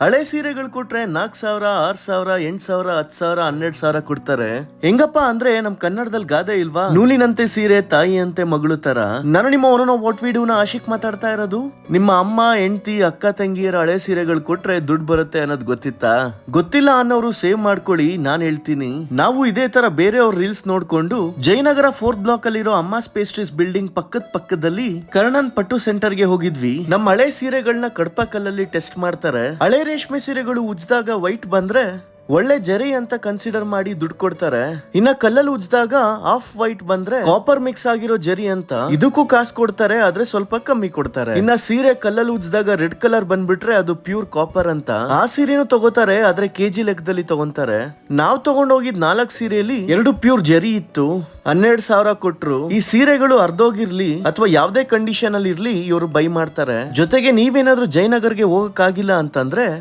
ಹಳೆ ಸೀರೆಗಳು ಕೊಟ್ರೆ 4,000, 6,000, 8,000, 10,000, 12,000 ಕೊಡ್ತಾರೆ. ಹೆಂಗಪ್ಪ ಅಂದ್ರೆ ನಮ್ ಕನ್ನಡದಲ್ಲಿ ಗಾದೆ ಇಲ್ವಾ, ನೂಲಿನಂತೆ ಸೀರೆ ತಾಯಿಯಂತೆ ಮಗಳು ತರ. ನಾನು ನಿಮ್ಮ ಒನ್ ವಾಟ್ ವಿಡಿಯೋನ ಆಶಿಕ್ ಮಾತಾಡ್ತಾ ಇರೋದು. ನಿಮ್ಮ ಅಮ್ಮ, ಹೆಂಡತಿ, ಅಕ್ಕ ತಂಗಿಯರ ಹಳೆ ಸೀರೆಗಳು ಕೊಟ್ರೆ ದುಡ್ಡು ಬರುತ್ತೆ ಅನ್ನೋದು ಗೊತ್ತಿತ್ತಾ? ಗೊತ್ತಿಲ್ಲ ಅನ್ನೋರು ಸೇವ್ ಮಾಡ್ಕೊಳ್ಳಿ, ನಾನ್ ಹೇಳ್ತೀನಿ. ನಾವು ಇದೇ ತರ ಬೇರೆಯವ್ರ ರೀಲ್ಸ್ ನೋಡ್ಕೊಂಡು ಜಯನಗರ 4th ಬ್ಲಾಕ್ ಅಲ್ಲಿರೋ ಅಮ್ಮಾಸ್ ಪೇಸ್ಟ್ರೀಸ್ ಬಿಲ್ಡಿಂಗ್ ಪಕ್ಕದಲ್ಲಿ ಕರ್ಣನ್ ಪಟ್ಟು ಸೆಂಟರ್ ಗೆ ಹೋಗಿದ್ವಿ. ನಮ್ಮ ಹಳೆ ಸೀರೆಗಳನ್ನ ಕಡಪ ಕಲ್ಲಲ್ಲಿ ಟೆಸ್ಟ್ ಮಾಡ್ತಾರೆ. ಹಳೆ ರೇಷ್ಮೆ ಸೀರೆಗಳು ಉಜ್ಜಿದಾಗ ವೈಟ್ ಬಂದ್ರೆ ಒಳ್ಳೆ ಜರಿ ಅಂತ ಕನ್ಸಿಡರ್ ಮಾಡಿ ದುಡ್ಡು ಕೊಡ್ತಾರೆ. ಇನ್ನ ಕಲ್ಲಲ್ಲಿ ಉಜ್ಜಿದಾಗ ಆಫ್ ವೈಟ್ ಬಂದ್ರೆ ಕಾಪರ್ ಮಿಕ್ಸ್ ಆಗಿರೋ ಜರಿ ಅಂತ ಇದಕ್ಕೂ ಕಾಸು ಕೊಡ್ತಾರೆ, ಆದ್ರೆ ಸ್ವಲ್ಪ ಕಮ್ಮಿ ಕೊಡ್ತಾರೆ. ಇನ್ನ ಸೀರೆ ಕಲ್ಲಲ್ಲಿ ಉಜ್ಜಿದಾಗ ರೆಡ್ ಕಲರ್ ಬಂದ್ಬಿಟ್ರೆ ಅದು ಪ್ಯೂರ್ ಕಾಪರ್ ಅಂತ. ಆ ಸೀರೆನೂ ತಗೋತಾರೆ, ಆದ್ರೆ ಕೆಜಿ ಲೆಕ್ಕದಲ್ಲಿ ತಗೊಂತಾರೆ. ನಾವ್ ತಗೊಂಡೋಗಿದ್ 4 ಸೀರೆಯಲ್ಲಿ 2 ಪ್ಯೂರ್ ಜರಿ ಇತ್ತು. 12,000 ಕೊಟ್ರು. ಈ ಸೀರೆಗಳು ಅರ್ಧೋಗಿರ್ಲಿ ಅಥವಾ ಯಾವ್ದೇ ಕಂಡೀಷನ್ ಅಲ್ಲಿ ಇರ್ಲಿ ಇವರು ಬೈ ಮಾಡ್ತಾರೆ. ಜೊತೆಗೆ ನೀವೇನಾದ್ರೂ ಜಯನಗರ್ಗೆ ಹೋಗಕ್ಕಾಗಿಲ್ಲ ಅಂತಂದ್ರೆ